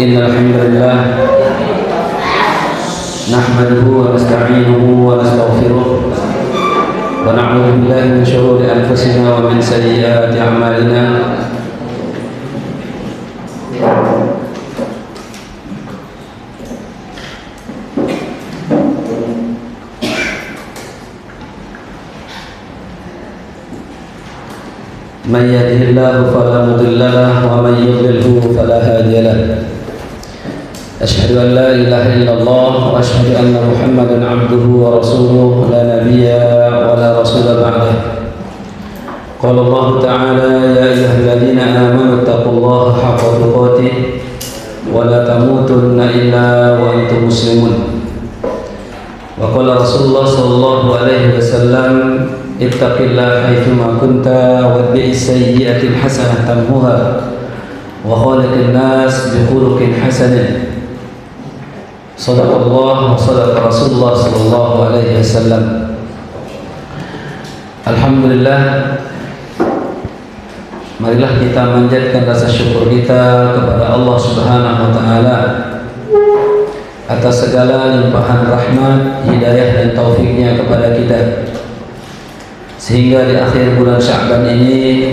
Innal hamdalillah nahmaduhu wa nasta'inuhu wa nastaghfiruh wa na'udzu billahi min shururi anfusina wa min sayyiati a'malina. Man yahdihillahu fala mudilla lahu wa man yudlilhu fala hadiya lahu. Asyhadu an la ilaha illallah wa asyhadu anna Muhammadan abduhu wa rasuluhu la nabiyya wa la rasula ba'dah. Qala Allah ta'ala ya ayyuhalladzina amanu taqullaha haqqa tuqatih wa la tamutunna illa wa antum muslimun. Wa qala Rasulullah sallallahu alaihi wasallam ittaqillaha haitsuma kunta wattbi'is sayyi'atil hasanah tamhuha wa khaliqin nas bi khuluqin hasanin. Sadaqallah wa sadaqa Rasulullah sallallahu alaihi wasallam. Alhamdulillah, marilah kita manjatkan rasa syukur kita kepada Allah Subhanahu wa taala atas segala limpahan rahmat, hidayah dan taufiknya kepada kita, sehingga di akhir bulan Sya'ban ini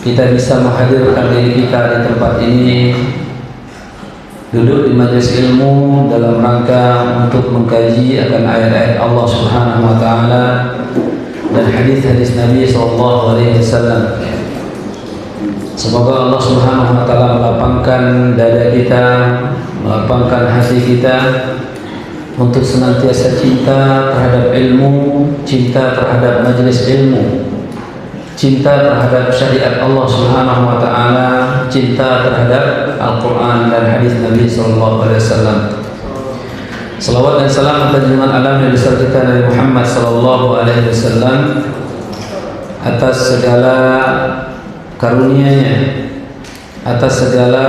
kita bisa menghadirkan diri kita di tempat ini, duduk di majelis ilmu dalam rangka untuk mengkaji akan ayat-ayat Allah Subhanahu wa taala dan hadis-hadis Nabi sallallahu alaihi wasallam. Semoga Allah Subhanahu wa taala melapangkan dada kita, melapangkan hati kita untuk senantiasa cinta terhadap ilmu, cinta terhadap majelis ilmu, cinta terhadap syariat Allah Subhanahu wa taala, cinta terhadap Al-Qur'an dan hadis Nabi sallallahu alaihi wasallam. Salawat dan salam atas junjungan alam yang besar kita Nabi Muhammad sallallahu alaihi wasallam atas segala karunia-Nya, atas segala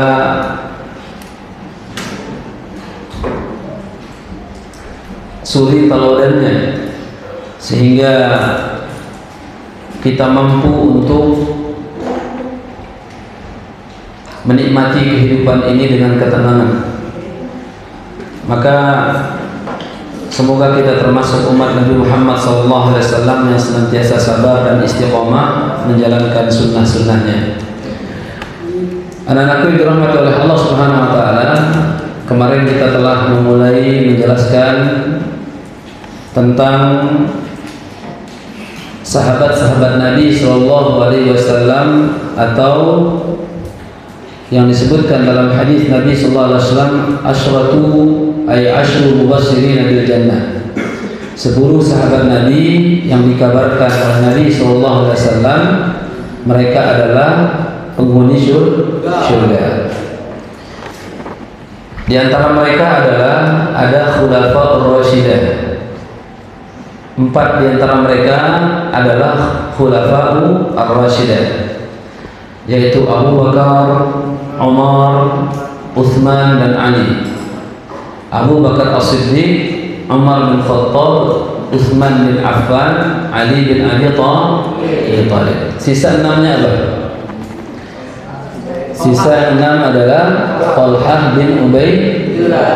suri teladannya, sehingga kita mampu untuk menikmati kehidupan ini dengan ketenangan. Maka semoga kita termasuk umat Nabi Muhammad SAW yang senantiasa sabar dan istiqomah menjalankan sunnah-sunnahnya. Anak-anakku yang dirahmati oleh Allah Subhanahu wa taala, kemarin kita telah memulai menjelaskan tentang sahabat-sahabat Nabi sallallahu alaihi wasallam, atau yang disebutkan dalam hadis Nabi sallallahu alaihi wasallam asyratu ay asyru mubasysyirin bil jannah. 10 sahabat Nabi yang dikabarkan oleh Nabi sallallahu alaihi wasallam mereka adalah penghuni syurga. Di antara mereka adalah ada khulafaur rasyidah. 4 di antara mereka adalah khulafa'u ar-rasyidah, yaitu Abu Bakar, Umar, Utsman dan Ali. Abu Bakar As-Siddiq, Umar bin Khattab, Utsman bin Affan, Ali bin Abi Thalib. Sisa 6-nya apa? Sisa 6 adalah Talhah bin Ubaidillah.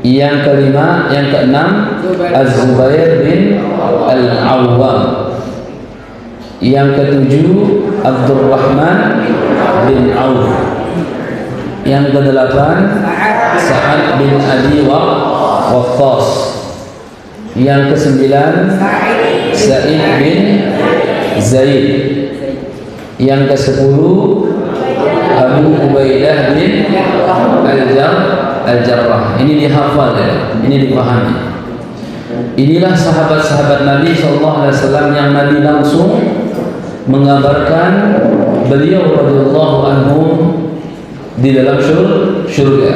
Yang kelima, yang keenam Az-Zubair bin Al-Awwam. Yang ketujuh Abdurrahman bin Auf. Yang kedelapan Sa'ad bin Abi Waqqas. Yang kesembilan Sa'id bin Zaid. Yang kesepuluh Abu Ubaidah bin Al-Jarrah. Ini dihafal ya, ini dipahami. Inilah sahabat-sahabat Nabi SAW yang Nabi langsung mengabarkan beliau radhiyallahu anhum di dalam syurga.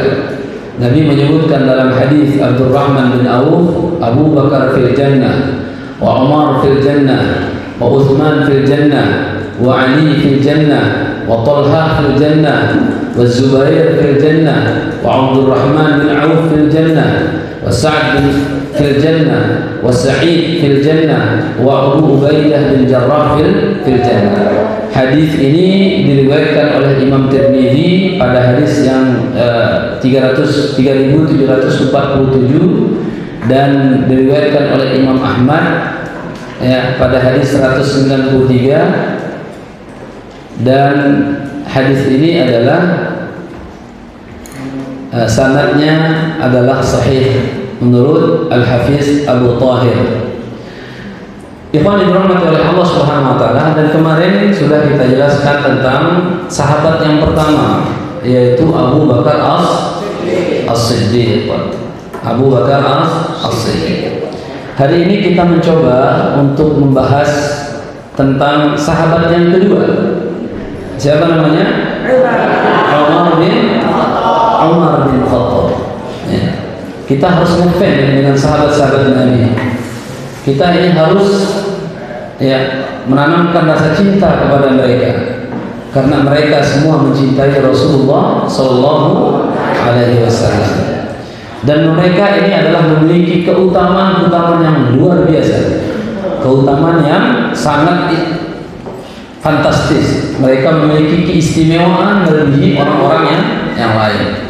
Nabi menyebutkan dalam hadis Abdurrahman bin Auf, Abu Bakar fil jannah, wa Umar fil jannah, wa Utsman fil jannah, wa Ali fil jannah, wa Talha fil jannah, wa Zubair fil jannah, wa Abdurrahman bin Auf fil jannah, wa Sa'd fil jannah, wa Sa'id fil jannah, wa Abu Ubaidah bin Jarrah fil jannah. Hadis ini diriwayatkan oleh Imam Tirmidzi pada hadis yang 3747 dan diriwayatkan oleh Imam Ahmad ya pada hadis 193, dan hadis ini adalah sanadnya adalah sahih menurut Al-Hafiz Abu Thahir. Ikhwan yang dirahmati oleh Allah Subhanahu wa taala, dan kemarin sudah kita jelaskan tentang sahabat yang pertama, yaitu Abu Bakar As-Siddiq. Abu Bakar As-Siddiq. Hari ini kita mencoba untuk membahas tentang sahabat yang kedua. Siapa namanya? Umar bin Khattab. Ya. Kita harus ngefans dengan sahabat-sahabat Nabi. Kita ini harus ya menanamkan rasa cinta kepada mereka, karena mereka semua mencintai Rasulullah Sallallahu Alaihi Wasallam, dan mereka ini adalah memiliki keutamaan yang luar biasa, keutamaan yang sangat fantastis. Mereka memiliki keistimewaan melebihi orang-orang yang lain.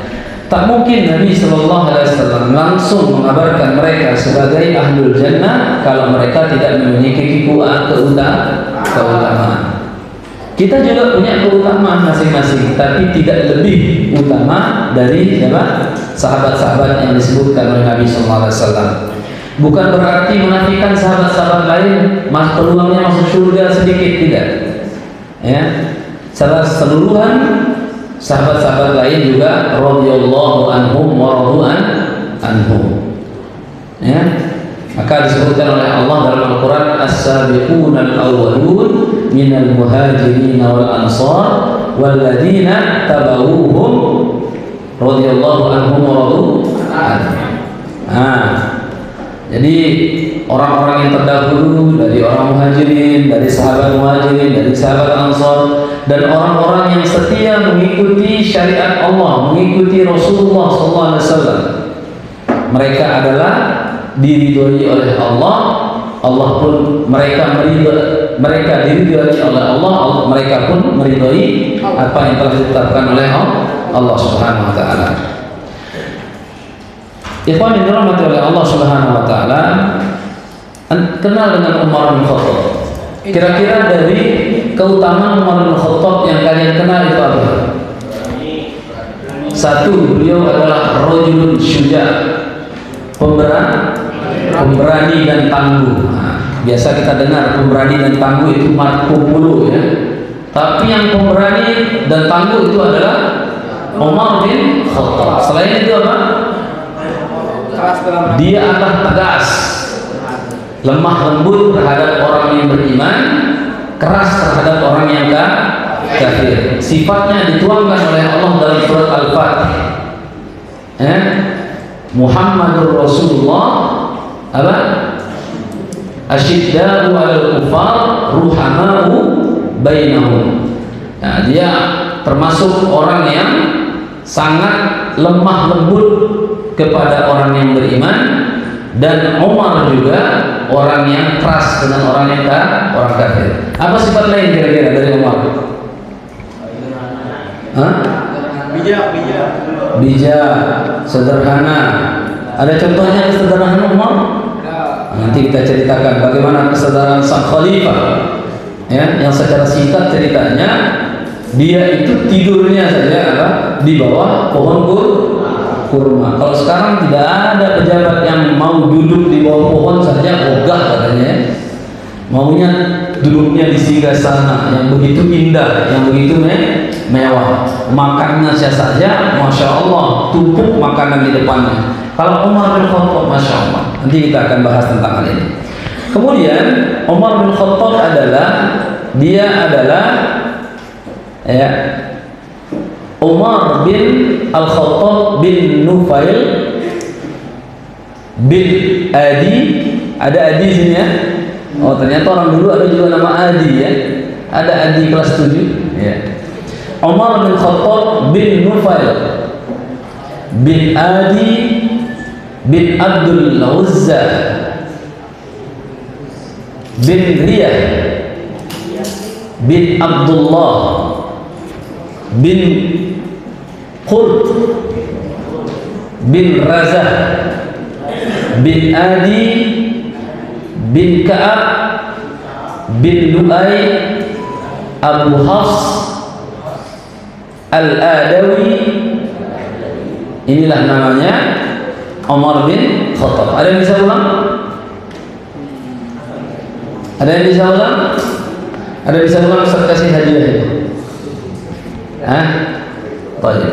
Tak mungkin Nabi Sallallahu Alaihi Wasallam langsung mengabarkan mereka sebagai ahlul jannah kalau mereka tidak memiliki keutamaan. Kita juga punya keutamaan masing-masing, tapi tidak lebih utama dari sahabat-sahabat yang disebutkan oleh Nabi Sallallahu Alaihi Wasallam. Bukan berarti menafikan sahabat-sahabat lain peluangnya masuk surga sedikit, tidak. Ya, secara keseluruhan sahabat-sahabat lain juga radhiyallahu anhum wa radu'an anhum. Ya, maka disebutkan oleh Allah dalam Al-Qur'an as-sabiqunal awwalun minal muhajirin wal ansar walladzina tabauhum radhiyallahu anhum wa radu'an. Jadi orang-orang yang terdahulu dari orang muhajirin, dari sahabat muhajirin, dari sahabat ansar, dan orang-orang yang setia mengikuti syariat Allah, mengikuti Rasulullah SAW, mereka adalah diridhoi oleh Allah. Allah pun mereka diridhoi oleh Allah, mereka pun meridhoi apa yang telah ditetapkan oleh Allah Subhanahu wa taala. Ikhwan yang dirahmati oleh Allah Subhanahu wa taala, kenal dengan Umar bin Khattab. Kira-kira dari keutamaan Umar bin Khattab yang kalian kenal itu apa? Satu, beliau adalah rajulun syuja', pemberani dan tangguh. Biasa kita dengar pemberani dan tangguh itu Marco Polo, ya. Tapi yang pemberani dan tangguh itu adalah Umar bin Khattab. Selain itu apa? Dia akan tegas, lemah lembut terhadap orang yang beriman, keras terhadap orang yang kafir. Sifatnya dituangkan oleh Allah dalam surat Al-Fatih. Muhammadur Rasulullah apa? Asyidda'u 'alal kufar ruhama'u bainahum. Nah, dia termasuk orang yang sangat lemah lembut kepada orang yang beriman, dan Umar juga orang yang keras dengan orang yang orang kafir. Apa sifat lain kira-kira dari Umar? Bijak, sederhana. Ada contohnya kesederhanaan Umar? Nanti kita ceritakan bagaimana kesederhanaan sang khalifah. Ya, yang secara singkat ceritanya, dia itu tidurnya saja di bawah pohon kurma. Kalau sekarang tidak ada pejabat yang mau duduk di bawah pohon saja ogah katanya. Maunya duduknya di singgasana yang begitu indah, yang begitu mewah. Makannya saja, masya Allah, tumpuk makanan di depannya. Kalau Umar bin Khattab, masya Allah. Nanti kita akan bahas tentang hal ini. Kemudian Umar bin Khattab dia adalah ya, Umar bin Al-Khattab bin Nufail bin Adi. Ada Adi sini ya. Oh, ternyata orang dulu ada juga nama Adi ya. Ada Adi kelas 7 ya. Umar bin Khattab bin Nufail bin Adi bin Abdul Uzza bin Riyah bin Abdullah bin Qurt bin Razah bin Adi bin Ka'ab bin Lu'ay Abu Hafs Al-Adawi. Inilah namanya Umar bin Khattab. Ada yang bisa ulang? Ada yang bisa ulang? Ada yang bisa ulang? Ustaz kasih hadiah itu. Hah? Baik.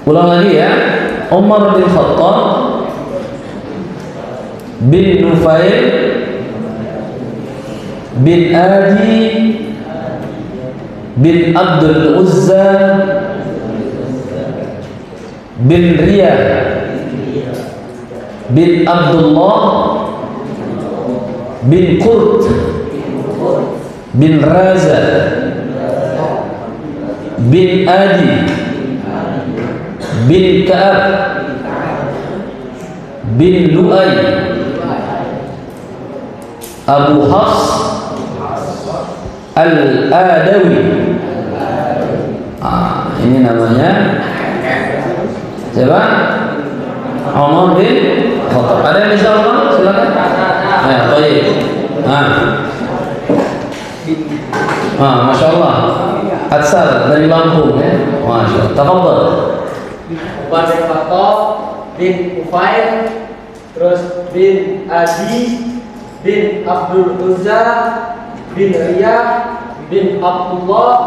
Ulang lagi ya. Umar bin Khattab bin Nufail bin Adi bin Abdul Uzza bin Riyah bin Abdullah bin Qurt bin Raza bin Adi bin Ka'ab bin Lu'ay Abu Hafs Al-Adawi. Ini namanya siapa? Umar bin Khattab. Ada yang bisa ulang? Silakan. Baik. Masya Allah. Atsal dari Lampung ya. Masya Allah. Tafadhal. Umar bin Khattab bin Ufail, terus bin Adi bin Abdul Uzza bin Riyah bin Abdullah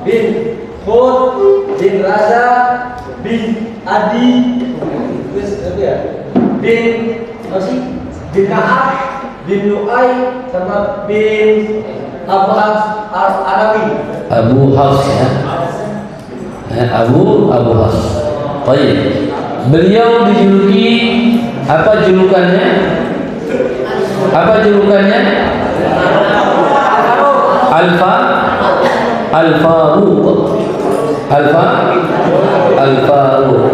bin Qurt bin Raza bin Adi bin bin Ka'ab bin Lu'ay sama bin Abu Hafs Al-Adawi. Abu Hafs ya. Abu Hafs. Baik. Beliau dijuluki apa julukannya? Apa julukannya? Al-Faruq.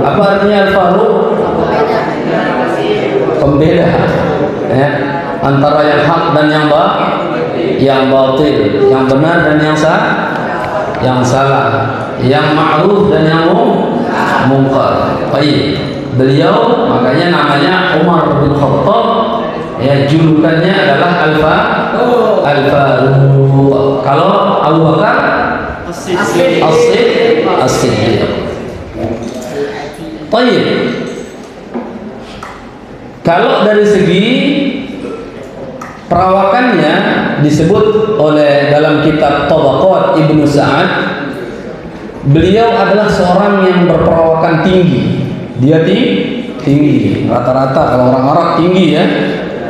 Apa artinya Al-Faruq? Pembeda ya, antara yang hak dan yang batil, yang benar dan yang salah, yang ma'ruf dan yang munkar. Baik. Beliau makanya namanya Umar bin Khattab, ya julukannya adalah Al-Faruq. Kalau Abu Bakar As-Siddiq. Baik. Kalau dari segi perawakannya disebut oleh dalam kitab Tabaqat Ibnu Sa'ad, beliau adalah seorang yang berperawakan tinggi. Dia tinggi, rata-rata kalau orang Arab tinggi ya.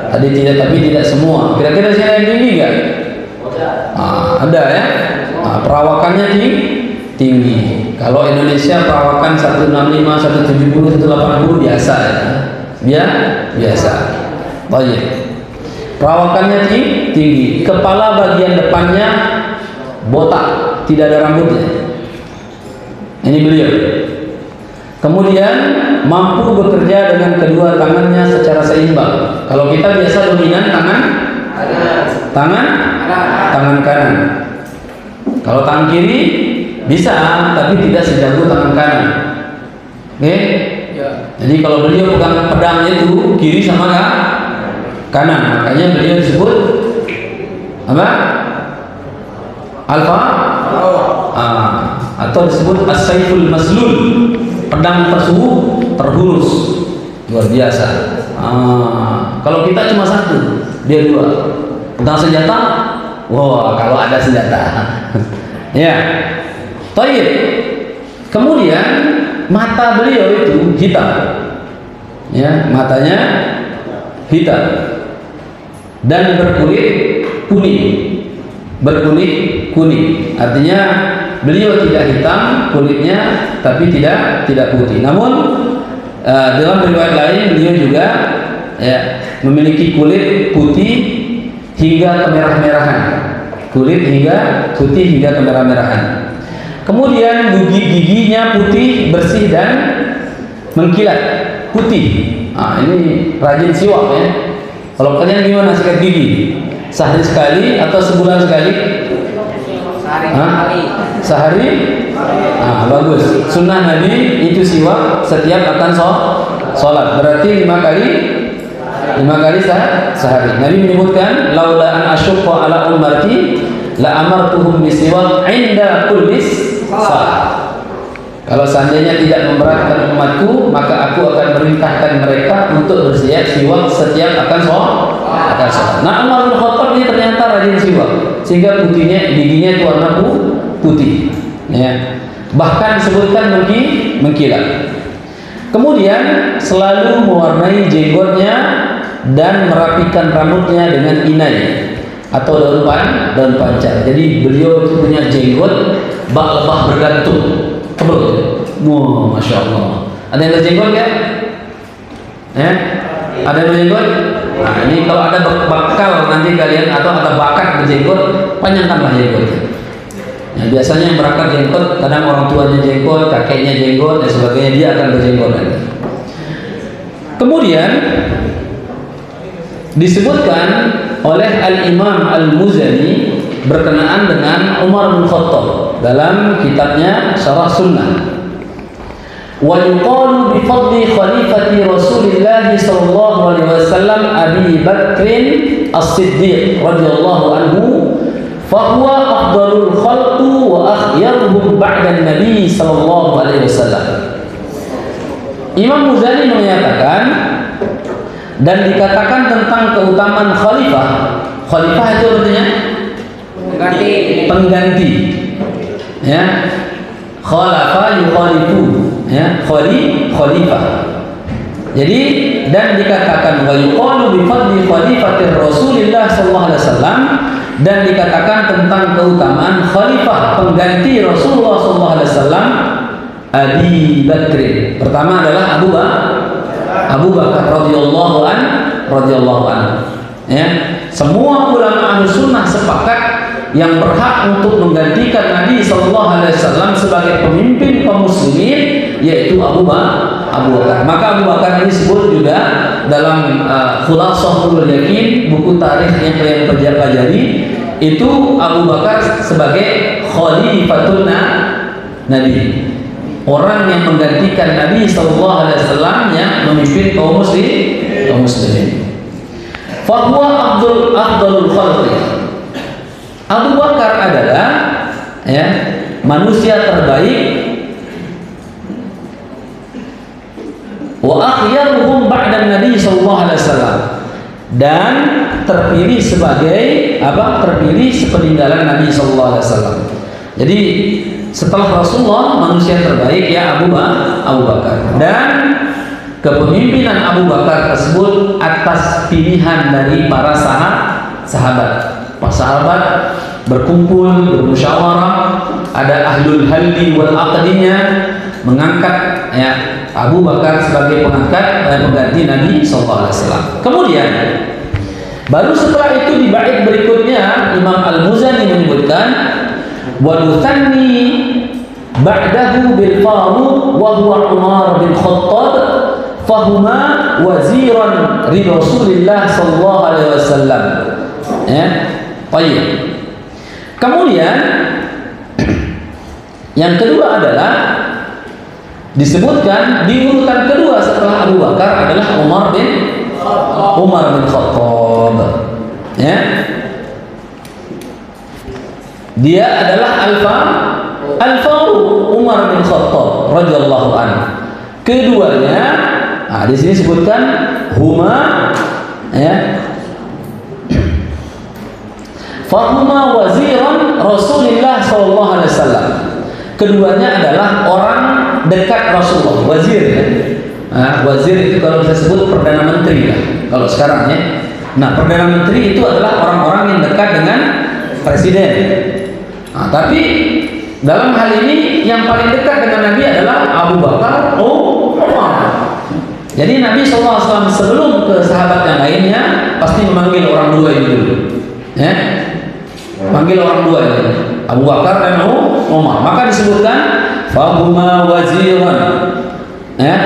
Tapi tidak semua. Kira-kira siapa yang tinggi enggak? Ada ya. Perawakannya tinggi. Kalau Indonesia perawakan 165, 170, 180 biasa ya. Biasa. Baik. Perawakannya tinggi. Kepala bagian depannya botak, tidak ada rambutnya. Ini beliau. Kemudian mampu bekerja dengan kedua tangannya secara seimbang. Kalau kita biasa dominan tangan kanan. Kalau tangan kiri bisa, tapi tidak sejago tangan kanan. Oke? Jadi kalau beliau pegang pedangnya itu kiri sama kanan, makanya beliau disebut apa? Alfa, atau disebut as-saiful maslul, pedang terhunus, luar biasa. Kalau kita cuma satu, dia dua. Pedang senjata, kalau ada senjata. Ya, baik. Kemudian mata beliau itu hitam, ya, matanya hitam dan berkulit kuning. Artinya beliau tidak hitam kulitnya, tapi tidak putih. Namun dalam riwayat lain beliau juga ya memiliki kulit putih hingga kemerah-merahan. Kemudian giginya putih bersih dan mengkilat putih. Nah, ini rajin siwak ya. Kalau kalian gimana sikat gigi? Sehari sekali atau sebulan sekali? Sehari. Sehari? Nah, bagus. Sunnah Nabi itu siwak setiap akan sholat. Berarti 5 kali sehari. Nabi menyebutkan, laula an asyqa ala ummati la amartuhum bisiwak 'inda kulli salat. Kalau seandainya tidak memberatkan umatku, maka aku akan merintahkan mereka untuk bersiap siwak setiap akan sholat. Nah, Umar bin Khattab ini ternyata rajin siwak, sehingga giginya itu warna putih. Ya. Bahkan disebutkan mengkilat. Kemudian selalu mewarnai jenggotnya dan merapikan rambutnya dengan inai atau daun pancar. Jadi beliau punya jenggot bak lebah bergantung. Tebal. Wah, masya Allah. Ada yang berjenggot kan? Ada yang berjenggot? Nah, ini kalau ada bakal nanti kalian atau ada bakat berjenggot, panjangkanlah jenggotnya. Nah, biasanya yang berakar jenggot, kadang orang tuanya jenggot, kakeknya jenggot, dan sebagainya, dia akan berjenggot nanti. Kemudian disebutkan oleh Al-Imam Al-Muzani berkenaan dengan Umar bin Khattab dalam kitabnya Syarah Sunnah. Wa yuqalu bi fadli khalifati Rasulillah sallallahu alaihi wasallam Abi Bakr As-Siddiq radhiyallahu anhu fa huwa afdalul khalqi wa akhyaruhum ba'da Nabi sallallahu alaihi wasallam. Imam Muzani menyatakan dan dikatakan tentang keutamaan khalifah. Khalifah itu artinya pengganti. Ya. Khalafa yukhalifu, ya, khalifah. Jadi dan dikatakan wa yuqalu bi fadli khalifatir Rasulillah sallallahu alaihi wasallam, dan dikatakan tentang keutamaan khalifah pengganti Rasulullah sallallahu alaihi wasallam Abi Bakr. Pertama adalah Abu Bakar radhiyallahu an. Ya. Semua ulama Ahlussunnah sepakat yang berhak untuk menggantikan Nabi sallallahu alaihi wasallam sebagai pemimpin kaum muslimin yaitu Abu Bakar. Maka Abu Bakar ini disebut juga dalam Khulasatul Yaqin, buku tarikh yang kalian pelajari, itu Abu Bakar sebagai khalifatun Nabi. Orang yang menggantikan Nabi sallallahu alaihi wasallam yang memimpin kaum muslimin. Fa huwa afdalul khalqi. Abu Bakar adalah manusia terbaik wa akhyaruhum ba'da Nabi sallallahu alaihi wasallam, dan terpilih sebagai terpilih sepeninggalan Nabi sallallahu alaihi wasallam. Jadi setelah Rasulullah manusia terbaik ya Abu Bakar, dan kepemimpinan Abu Bakar tersebut atas pilihan dari para sahabat. Para sahabat berkumpul, bermusyawarah, ada ahlul halli wal aqdinya mengangkat Abu Bakar sebagai pengganti Nabi sallallahu alaihi wasallam. Kemudian baru setelah itu di bait berikutnya Imam Al-Muzani menyebutkan wa nuthanni ba'dahu bil Faruq wa huwa Umar bin Khattab fahuma waziran li Rasulillah sallallahu alaihi wasallam. Baik. Kemudian yang kedua adalah disebutkan di urutan kedua setelah Abu Bakar adalah Umar bin Khattab. Ya. Dia adalah Al-Faruq Umar bin Khattab radhiyallahu anhu. Keduanya, di sini disebutkan huma fahuma waziran Rasulullah sallallahu alaihi wasallam. Keduanya adalah orang dekat Rasulullah. Wazir ya. Wazir itu kalau kita sebut perdana menteri lah. Kalau sekarang ya. Nah, perdana menteri itu adalah orang-orang yang dekat dengan presiden. Tapi dalam hal ini yang paling dekat dengan Nabi adalah Abu Bakar, Umar. Jadi Nabi SAW sebelum ke sahabat yang lainnya pasti memanggil orang dua ini dulu. Ya. Panggil orang dua ini, Abu Bakar dan Umar. Maka disebutkan fahuma waziran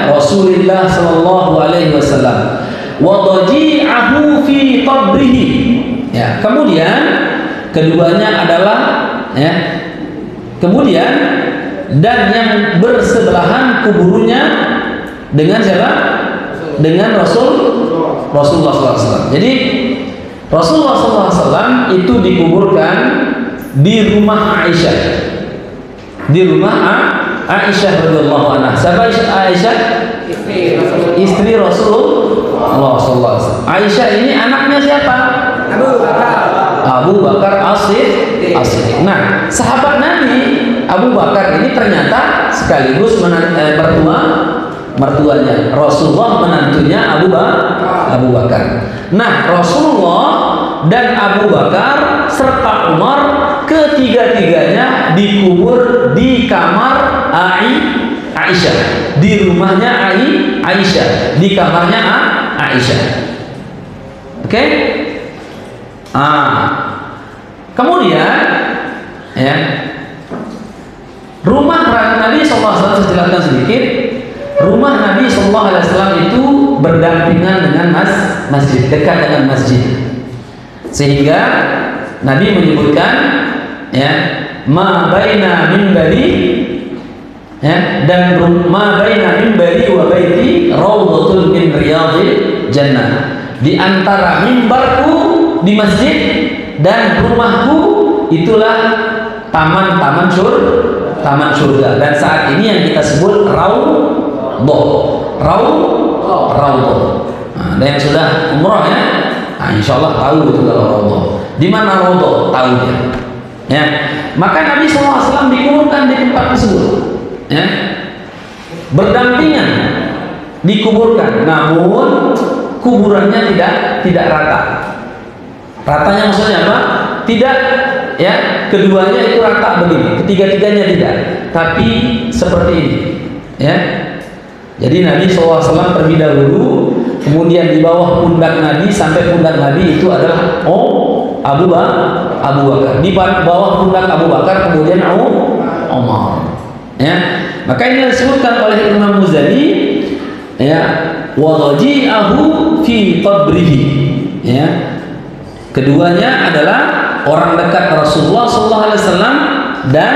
Rasulullah sallallahu alaihi wasallam wa daji'ahu fi qabrihi. Ya, kemudian keduanya adalah kemudian dan yang bersebelahan kuburnya dengan siapa? Dengan Rasulullah SAW. Jadi Rasulullah SAW itu dikuburkan di rumah Aisyah. Di rumah Aisyah radhiyallahu anha. Siapa Aisyah? Istri Rasulullah SAW. Aisyah ini anaknya siapa? Abu Bakar As-Siddiq. Nah, sahabat Nabi Abu Bakar ini ternyata sekaligus mertuanya Rasulullah, menantunya Abu Bakar. Nah, Rasulullah dan Abu Bakar serta Umar ketiga-tiganya dikubur di kamar Aisyah, di rumahnya Aisyah, di kamarnya Aisyah. Oke? Kemudian rumah Nabi SAW, saya jelaskan sedikit. Rumah Nabi SAW itu berdampingan dengan masjid, dekat dengan masjid, sehingga Nabi menyebutkan ma baina minbari dan ma baina minbari wa baiti raudhatun min riyadil jannah. Di antara mimbarku di masjid dan rumahku itulah taman surga. Dan saat ini yang kita sebut raudhah. Nah, ada yang sudah umrah ya? Nah, insya Allah tahu itu kalau raudhah. Di mana raudhah? Tahu dia. Ya. Maka Nabi SAW dikuburkan di tempat tersebut. Ya. Berdampingan dikuburkan, namun kuburannya tidak rata. Ratanya maksudnya apa? Tidak, ya, keduanya itu rata begini, ketiga-tiganya tidak, tapi seperti ini, ya. Jadi Nabi SAW terlebih dahulu, kemudian di bawah pundak Nabi sampai pundak Nabi itu adalah Abu Bakar. Di bawah pundak Abu Bakar kemudian Umar. Ya, maka ini disebutkan oleh Imam Muzani, ya, wa dhaji'ahu fi qabrihi. Ya, keduanya adalah orang dekat Rasulullah SAW dan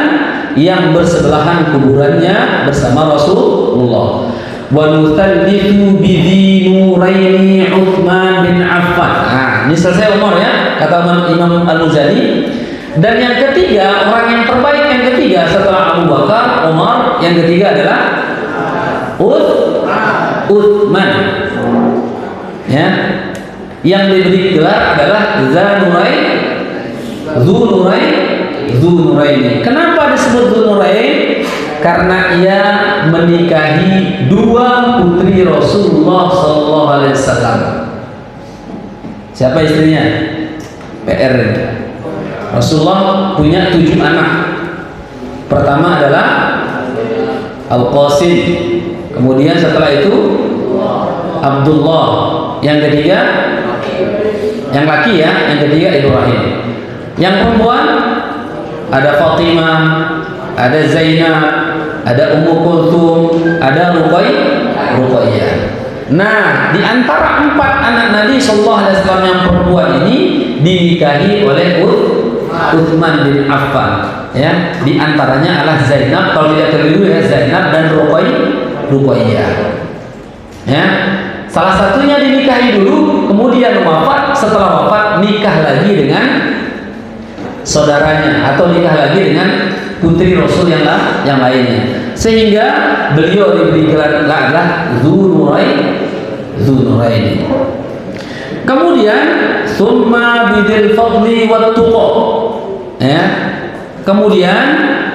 yang bersebelahan kuburannya bersama Rasulullah. Wa nutallifu bidhi nuraini Uthman bin Affan. Nah, ini selesai Umar ya, kata Imam Al-Muzani. Dan yang ketiga, orang yang terbaik yang ketiga setelah Abu Bakar, Umar, yang ketiga adalah Uthman. Ya. Yang diberi gelar adalah Dzunurain. Kenapa disebut Dzunurain? Karena ia menikahi dua putri Rasulullah SAW. Siapa istrinya? PR. Rasulullah punya 7 anak. Pertama adalah Al-Qasim. Kemudian setelah itu Abdullah. Yang ketiga, yang laki ya, yang ketiga Ibrahim. Yang perempuan ada Fatimah, ada Zainab, ada Ummu Kulthum, ada Ruqayyah. Nah, di antara 4 anak Nabi SAW yang perempuan ini dinikahi oleh Uthman bin Affan. Ya, di antaranya adalah Zainab, kalau tidak keliru ya, Zainab dan Ruqayyah. Ya, salah satunya dinikahi dulu, kemudian wafat. Setelah wafat nikah lagi dengan saudaranya atau nikah lagi dengan putri Rasul yang lainnya, sehingga beliau diberi gelar adalah Dzunurain. Kemudian summa bidil fadli wat tuqa. Ya. Kemudian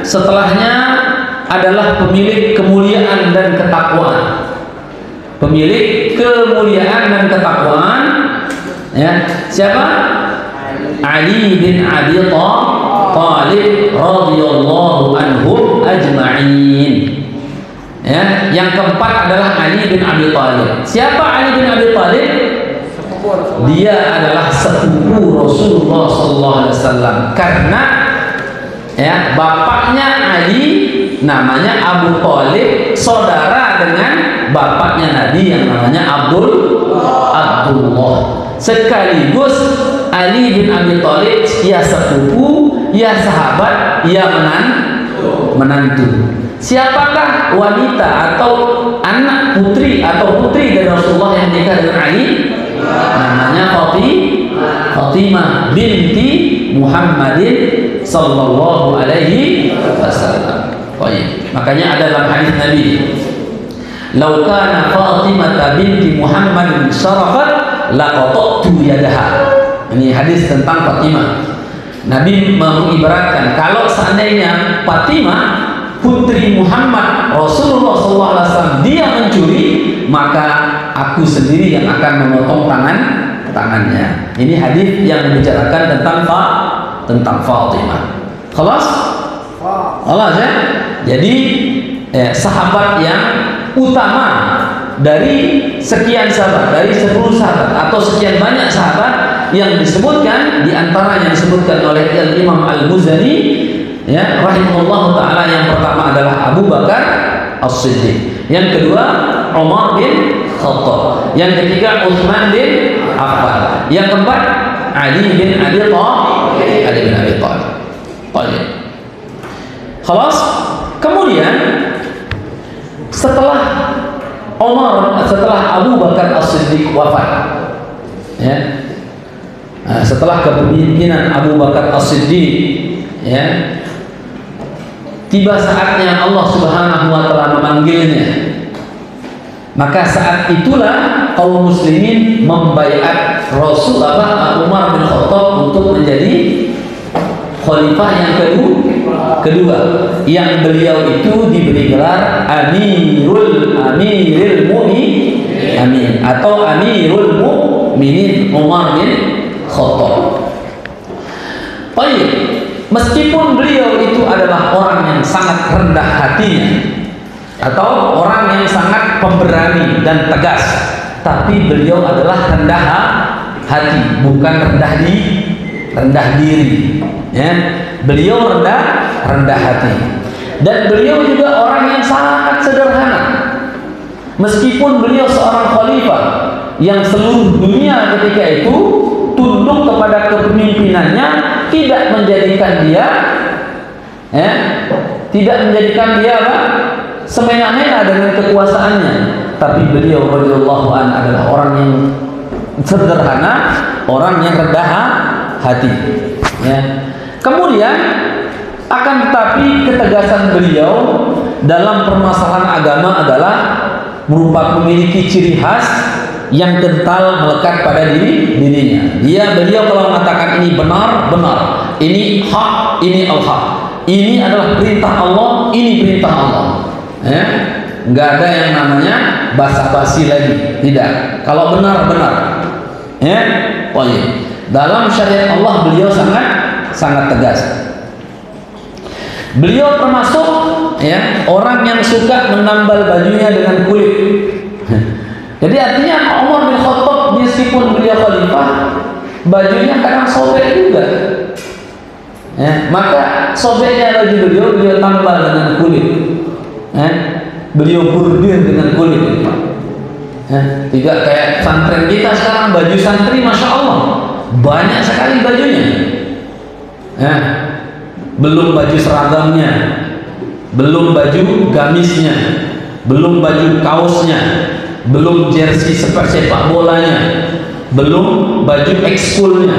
setelahnya adalah pemilik kemuliaan dan ketakwaan. Pemilik kemuliaan dan ketakwaan, ya, siapa? Ali bin Abi Thalib radhiyallahu anhum ajma'in. Ya, yang keempat adalah Ali bin Abi Thalib. Siapa Ali bin Abi Thalib? Dia adalah sepupu Rasulullah SAW. Karena ya, bapaknya Ali namanya Abu Thalib, saudara dengan bapaknya Nabi yang namanya Abdullah. Sekaligus Ali bin Abi Thalib ya sepupu, ya sahabat, ya menantu. Siapakah wanita atau anak putri atau putri dari Rasulullah yang nikah dengan Ali? Namanya Fatimah binti Muhammadin sallallahu alaihi wasallam. Makanya ada dalam hadis Nabi, "Lau kana Fatimah binti Muhammadin syarafat laqattu yadaha." Ini hadis tentang Fatimah. Nabi mengibaratkan kalau seandainya Fatimah putri Muhammad Rasulullah SAW dia mencuri, maka aku sendiri yang akan memotong tangannya. Ini hadis yang membicarakan tentang Fatimah. Khalas ya. Jadi sahabat yang utama dari sekian sahabat, dari 10 sahabat atau sekian banyak sahabat yang disebutkan, di antara yang disebutkan oleh Imam Al-Muzani ya rahimahullah taala, yang pertama adalah Abu Bakar As-Siddiq, yang kedua Umar bin Khattab, yang ketiga Utsman bin Affan, yang keempat Ali bin Abi Thalib. Khalas. Kemudian setelah Abu Bakar As-Siddiq wafat, ya, setelah kepemimpinan Abu Bakar As-Siddiq, ya, tiba saatnya Allah Subhanahu wa taala memanggilnya. Maka saat itulah kaum muslimin membaiat Rasulullah Umar bin Khattab untuk menjadi khalifah yang kedua, yang beliau itu diberi gelar Amirul Mu'minin atau Amirul Mu'minin Umar bin Khattab. Baik, meskipun beliau itu adalah orang yang sangat rendah hatinya atau orang yang sangat pemberani dan tegas, tapi beliau adalah rendah hati, bukan rendah diri. Ya, beliau rendah hati, dan beliau juga orang yang sangat sederhana. Meskipun beliau seorang khalifah yang seluruh dunia ketika itu tunduk kepada kepemimpinannya, tidak menjadikan dia semena-mena dengan kekuasaannya, tapi beliau radhiyallahu anhu adalah orang yang sederhana, orang yang rendah hati, ya. Kemudian akan tetapi ketegasan beliau dalam permasalahan agama adalah memiliki ciri khas yang kental melekat pada dirinya. Beliau kalau mengatakan ini benar, ini hak, ini al-haq, ini adalah perintah Allah, ini perintah Allah. Ya, nggak ada yang namanya basa-basi lagi, tidak. Kalau benar, ya, dalam syariat Allah beliau sangat tegas. Beliau termasuk ya orang yang suka menambal bajunya dengan kulit. Jadi artinya Umar bin Khattab meskipun beliau khalifah, bajunya kadang sobek juga. Ya, maka sobeknya lagi beliau tambal dengan kulit. Beliau bordir dengan kulit. Tidak kayak santren kita sekarang, baju santri masya Allah banyak sekali bajunya. Belum baju seragamnya, belum baju gamisnya, belum baju kaosnya, belum jersey sepak bolanya, belum baju ekskulnya,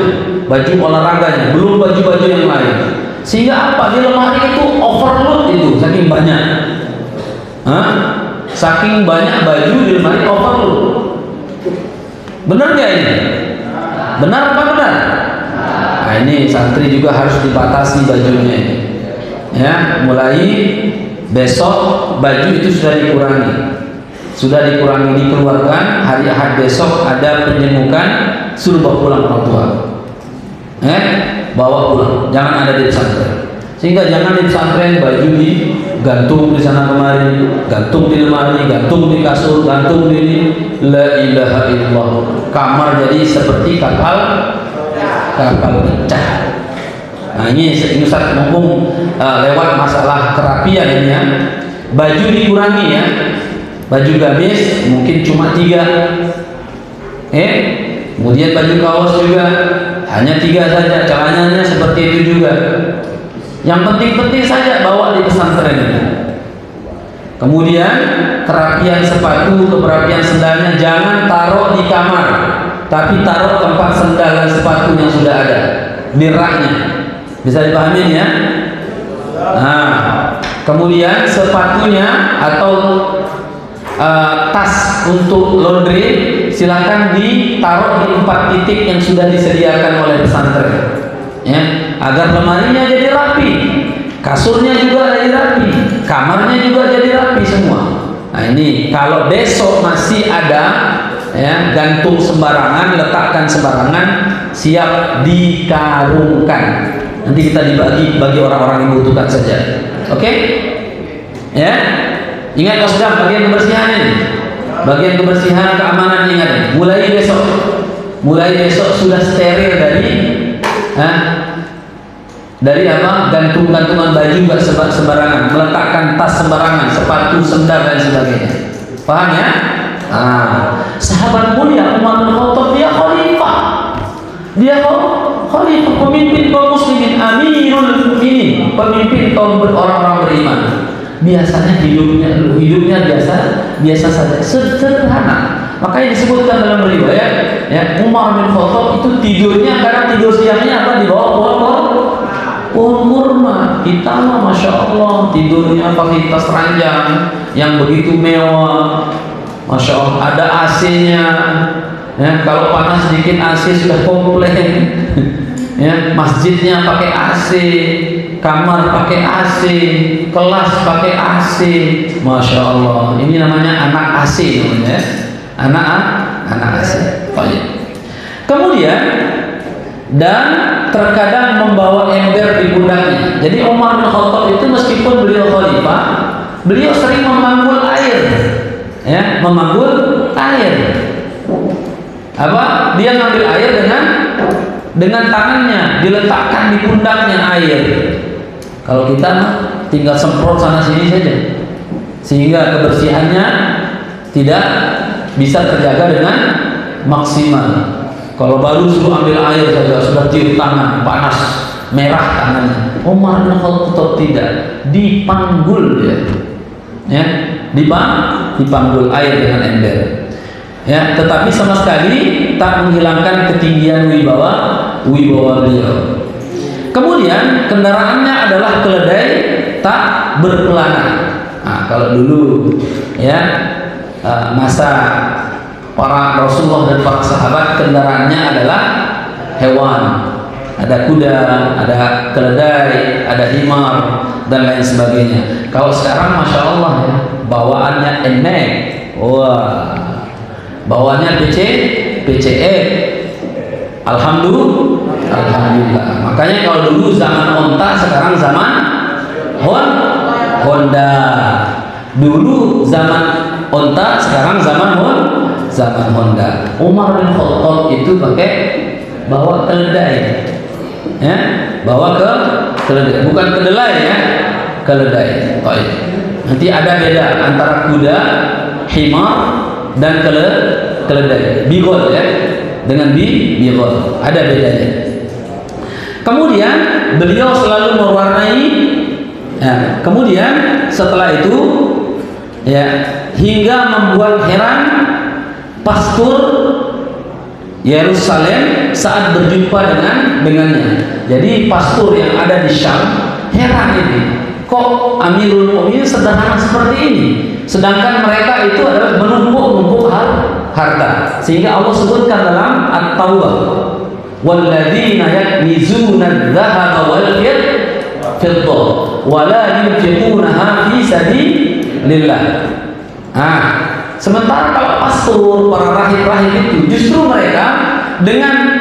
baju olahraganya, belum baju-baju yang lain. Sehingga apa? Di lemari itu overload itu, saking banyak. Saking banyak baju di lemari overload. Benar nggak ini? Benar apa benar? Nah, ini santri juga harus dibatasi bajunya ini. Ya, mulai besok baju itu sudah dikurangi, dikeluarkan. Hari Ahad besok ada penjemukan, suruh bawa pulang orang tua. Bawa pulang, jangan ada di pesantren. Sehingga jangan di pesantren baju digantung di sana kemari, gantung di lemari, gantung di kasur, gantung di ini. La ilaha illallah. Kamar jadi seperti kapal pecah. Nah ini Ustaz mumpung lewat masalah kerapian ini ya. Baju dikurangi ya. Baju gamis mungkin cuma 3. Kemudian baju kaos juga hanya 3 saja. Celananya seperti itu juga. Yang penting-penting saja bawa di pesantren ini. Kemudian kerapian sepatu, kerapian sendalnya jangan taruh di kamar, tapi taruh tempat sendal dan sepatu yang sudah ada di raknya. Bisa dipahami ya? Nah, kemudian sepatunya atau tas untuk laundry silakan ditaruh di 4 titik yang sudah disediakan oleh pesantren, ya, agar lemarinya jadi rapi, kasurnya juga jadi rapi, kamarnya juga jadi rapi semua. Nah ini kalau besok masih ada ya gantung sembarangan, letakkan sembarangan, siap dikarungkan. Nanti kita dibagi bagi orang-orang yang membutuhkan saja. Oke? Ya. Ingat Mas Dam, bagian kebersihan ini. Bagian kebersihan keamanan ingat. Mulai besok sudah steril dari apa? Gantung-gantungan baju enggak sembarangan, meletakkan tas sembarangan, sepatu, sendal dan sebagainya. Paham ya? Sahabat mulia Umar bin Khattab dia khalifah. Dia khalifah, pemimpin kaum muslimin, amirul mukminin, pemimpin kaum orang-orang beriman. Biasanya hidupnya biasa saja, sederhana. Makanya disebutkan dalam riwayat ya, Umar bin Khattab itu tidurnya kadang tidur siangnya apa di bawah pohon kurma. Kita mah masya Allah tidurnya pakai tas ranjang yang begitu mewah, masya Allah, ada AC-nya. Ya, kalau panas sedikit AC sudah komplain. Ya, masjidnya pakai AC, kamar pakai AC, kelas pakai AC. Masya Allah, ini namanya anak AC namanya. Anak AC. Baik. Kemudian dan terkadang membawa ember di pundaknya. Jadi Umar bin Khattab itu meskipun beliau khalifah, beliau sering memanggul air. Ya, memanggul air. Apa? Dia ngambil air dengan tangannya, diletakkan di pundaknya air. Kalau kita tinggal semprot sana sini saja, sehingga kebersihannya tidak bisa terjaga dengan maksimal. Kalau baru suruh ambil air saja sudah tiup tangan, panas, merah tangannya. Umar bin Khattab tidak, dipanggul dia. Ya, dipanggul air dengan ember. Ya, tetapi sama sekali tak menghilangkan ketinggian wibawa beliau. Kemudian kendaraannya adalah keledai tak berkelana. Nah, kalau dulu ya masa para Rasulullah dan para sahabat kendaraannya adalah hewan. Ada kuda, ada keledai, ada himar dan lain sebagainya. Kalau sekarang masya Allah ya, bawaannya enek. Wah, bawaannya PCE. Alhamdulillah. Makanya kalau dulu zaman onta, sekarang zaman Honda. Dulu zaman onta, sekarang zaman Honda. Umar bin Khattab itu pakai bawa keledai. Ya, bawa keledai, bukan kedelai ya, keledai. Baik. Nanti ada beda antara kuda, himar dan keledai. Bigol ya, dengan bigol ada bedanya. Kemudian beliau selalu mewarnai. Ya, kemudian setelah itu ya hingga membuat heran pastor Yerusalem saat berjumpa dengannya. Jadi pastor yang ada di Syam heran ini, kok Amirul Mukminin sederhana seperti ini, sedangkan mereka itu adalah menumpuk harta. Sehingga Allah sebutkan dalam At-Taubah, walladzina yaknizuna adh-dhahaba wal fiddah wa la yunfiqunaha fi sabilillah. Sementara kalau pastor, para rahib-rahib itu justru mereka dengan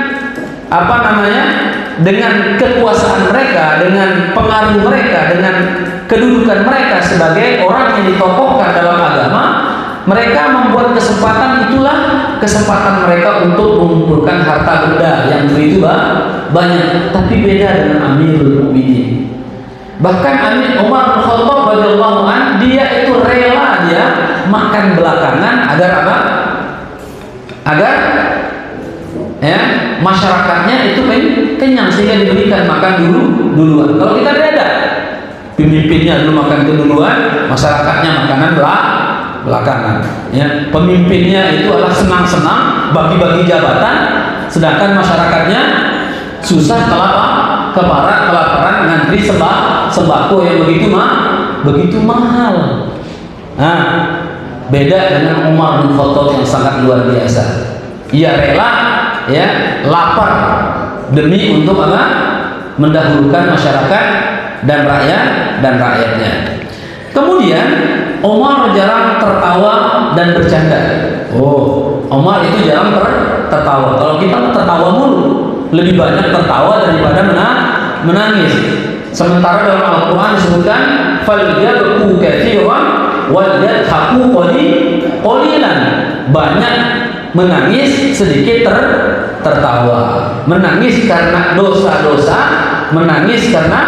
dengan kekuasaan mereka, dengan pengaruh mereka, dengan kedudukan mereka sebagai orang yang ditokohkan dalam agama, mereka membuat kesempatan itulah kesempatan mereka untuk mengumpulkan harta benda yang begitu banyak, tapi beda dengan Amirul Mukminin. Bahkan Amir Umar bin Khattab radhiyallahu an, dia itu rela dia makan belakangan agar apa? Agar ya masyarakatnya itu kenyang sehingga diberikan makan duluan. Kalau kita beda, pemimpinnya dulu makan keduluan, masyarakatnya makanan belakangan. Ya, pemimpinnya itu adalah senang-senang bagi-bagi jabatan, sedangkan masyarakatnya susah kelaparan ngantri sembako yang begitu mahal. Nah, beda dengan Umar bin Khattab yang sangat luar biasa. Ia rela ya lapar demi untuk apa? Mendahulukan masyarakat dan rakyatnya. Kemudian Umar jarang tertawa dan bercanda. Oh, Umar itu jarang tertawa. Kalau kita tertawa mulu, lebih banyak tertawa daripada menangis. Sementara dalam Al-Quran disebutkan falyabku katsiran wal yadhaku qalilan. Banyak menangis, sedikit tertawa. Menangis karena dosa-dosa, menangis karena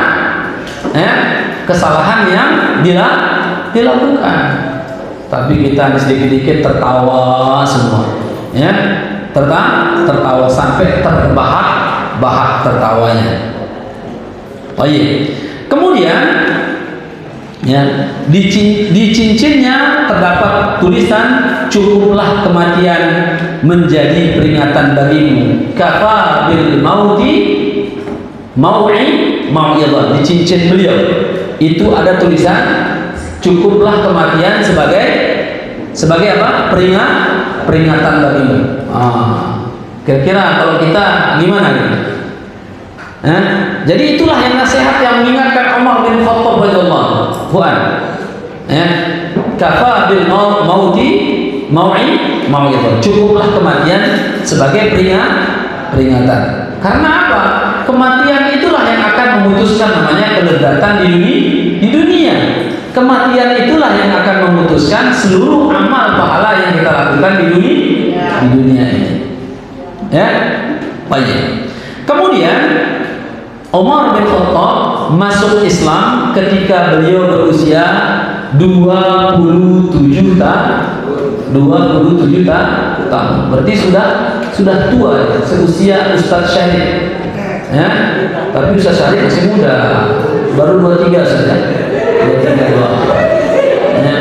kesalahan yang dilakukan. Tapi kita sedikit-sedikit tertawa semua, ya, tertawa sampai terbahak-bahak tertawanya. Baik. Kemudian ya, di cincinnya terdapat tulisan cukuplah kematian menjadi peringatan bagimu. Kafa bil mauti mau'idhah. Di cincin beliau itu ada tulisan cukuplah kematian sebagai apa? Peringatan bagimu. Kira-kira kalau kita gimana gitu? Jadi itulah yang nasihat yang mengingatkan Umar bin Khattab radhiyallahu anhu. Kafa bil mauti mau'idhah. Cukuplah kematian sebagai peringatan. Karena apa? Kematian itulah yang akan memutuskan namanya kelezatan di dunia. Kematian itulah yang akan memutuskan seluruh amal pahala yang kita lakukan di dunia ini. Ya, baik. Kemudian Umar bin Khattab masuk Islam ketika beliau berusia 27 tahun. Berarti sudah tua ya, seusia Ustaz Syarif. Ya, tapi Ustaz Syarif masih muda, baru 23 saja. 23 doang. Ya.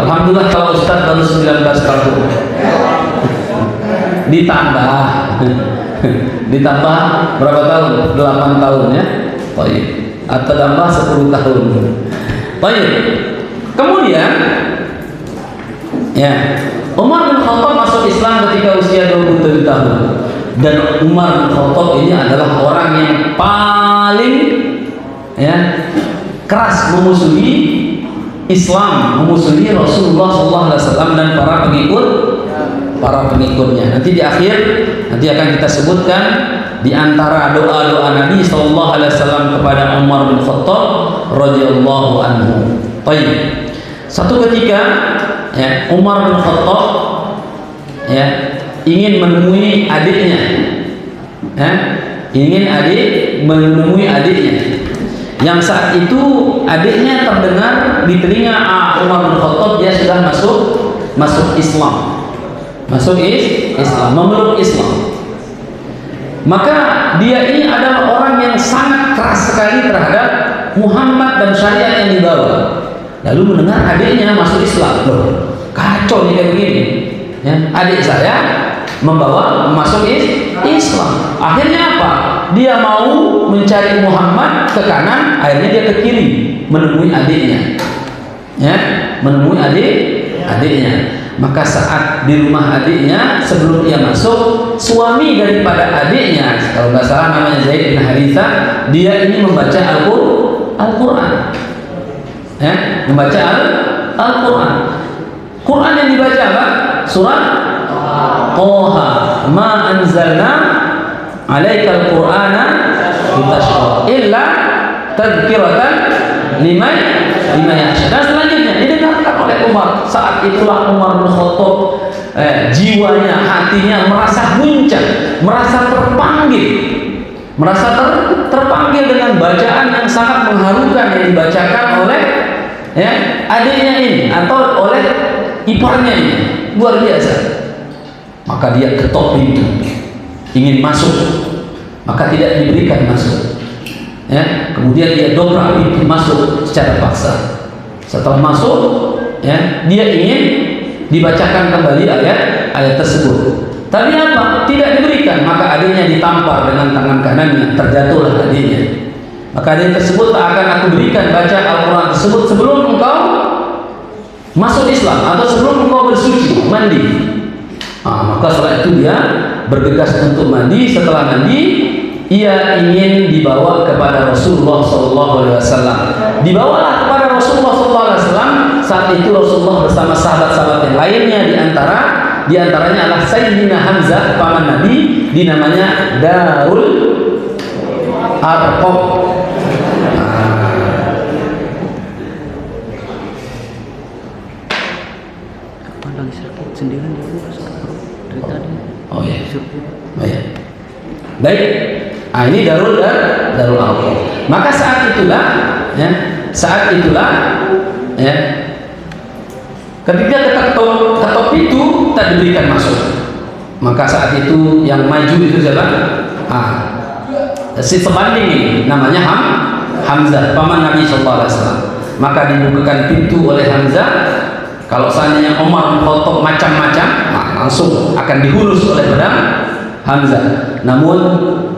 Alhamdulillah kalau Ustaz baru 19 tahun. Ditambah berapa tahun? 8 tahun ya. Baik. Atau tambah 10 tahun. Baik. Kemudian ya, Umar bin Khattab masuk Islam ketika usia 27 tahun. Dan Umar bin Khattab ini adalah orang yang paling ya keras memusuhi Islam, memusuhi Rasulullah SAW dan para pengikutnya. Nanti di akhir akan kita sebutkan di antara doa-doa Nabi SAW kepada Umar bin Khattab radhiyallahu anhu. Baik. Satu ketika ya, Umar bin Khattab ya ingin menemui adiknya. Menemui adiknya. Yang saat itu adiknya terdengar di telinga Umar bin Khattab dia sudah masuk Islam. Memeluk Islam. Maka dia ini adalah orang yang sangat keras sekali terhadap Muhammad dan syariat yang dibawa. Lalu mendengar adiknya masuk Islam, loh, kacau nih kayak begini. Ya, adik saya masuk Islam. Akhirnya apa? Dia mau mencari Muhammad ke kanan, akhirnya dia ke kiri menemui adiknya. Ya, menemui adiknya. Maka saat di rumah adiknya, sebelum dia masuk, suami daripada adiknya, kalau nggak salah namanya Zaid bin Haritha, dia ini membaca Al-Quran. Membaca Al-Quran. Quran yang dibaca apa? Surat Toha. Ma anzalna alaikal Qur'ana litashqa illa tadhkiratan liman yakhsha. Dan selanjutnya didengarkan oleh Umar. Saat itulah Umar bin Khattab jiwanya, hatinya merasa guncang, merasa terpanggil, terpanggil dengan bacaan yang sangat mengharukan yang dibacakan oleh adiknya ini atau oleh iparnya ini, luar biasa. Maka dia ketok pintu, ingin masuk, maka tidak diberikan masuk. Kemudian dia dobrak pintu masuk secara paksa. Setelah masuk, dia ingin dibacakan kembali ayat tersebut. Tapi apa? Tidak diberikan. Maka adiknya ditampar dengan tangan kanannya, terjatuhlah adiknya. Maka adik tersebut tak akan aku berikan baca Al-Quran tersebut sebelum engkau masuk Islam atau sebelum engkau bersuci, mandi. Maka setelah itu dia bergegas untuk mandi. Setelah mandi, ia ingin dibawa kepada Rasulullah SAW. Dibawalah kepada Rasulullah SAW. Saat itu Rasulullah bersama sahabat-sahabat yang lainnya, di antaranya adalah Sayyidina Hamzah, paman Nabi, dinamanya Darul Arqam. Lagi sakit sendiri dulu dari tadi. Oh ya. Baik. Ini Darul Arqam. Maka saat itulah ketika ketok itu tak diberikan masuk. Maka saat itu yang maju itu siapa? Si sebanding ini namanya Hamzah, paman Nabi SAW. Maka dibukakan pintu oleh Hamzah. Kalau seandainya Umar bin Khattab macam-macam, langsung akan dihunus oleh pedang Hamzah. Namun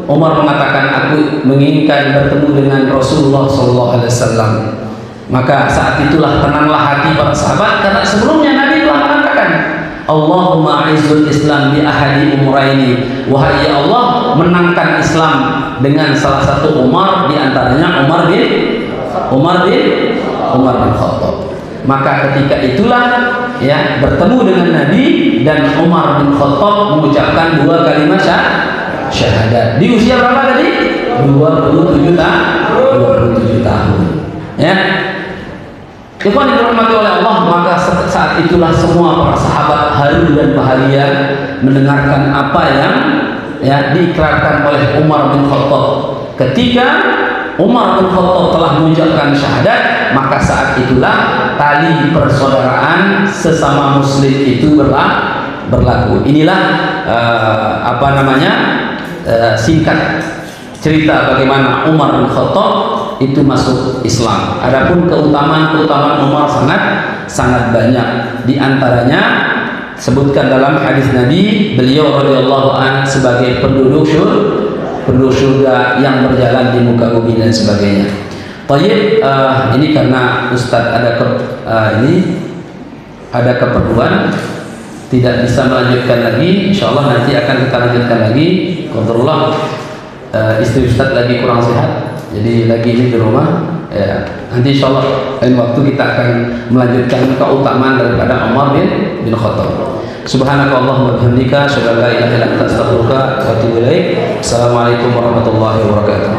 Umar mengatakan, aku menginginkan bertemu dengan Rasulullah SAW. Maka saat itulah tenanglah hati para sahabat, karena sebelumnya Nabi telah mengatakan, Allahumma izzul Islam bi ahadi umraini. Wahai ya Allah, menangkan Islam dengan salah satu Umar, di antaranya Umar bin Khattab. Maka ketika itulah bertemu dengan Nabi dan Umar bin Khattab mengucapkan 2 kalimat syahadat. Di usia berapa tadi? 27 tahun. Ikhwan yang dirahmati oleh Allah, maka saat itulah semua para sahabat haru dan bahagia mendengarkan apa yang diikrarkan oleh Umar bin Khattab. Ketika Umar bin Khattab telah mengucapkan syahadat, maka saat itulah tali persaudaraan sesama muslim itu berlaku. Inilah singkat cerita bagaimana Umar bin Khattab itu masuk Islam. Adapun keutamaan Umar sangat banyak. Di antaranya sebutkan dalam hadis Nabi, beliau radhiyallahu anhu sebagai penduduk surga yang berjalan di muka bumi dan sebagainya. Tayyib, ini karena Ustadz ada keperluan tidak bisa melanjutkan lagi. Insyaallah nanti akan kita lanjutkan lagi. Qadarullah, istri Ustadz lagi kurang sehat, jadi lagi ini di rumah. Nanti insyaallah lain waktu kita akan melanjutkan keutamaan daripada Umar bin Khattab. Subhanakallahumma wa bihamdika, asyhadu an la ilaha illa anta, astaghfiruka wa atubu ilaik. Assalamualaikum warahmatullahi wabarakatuh.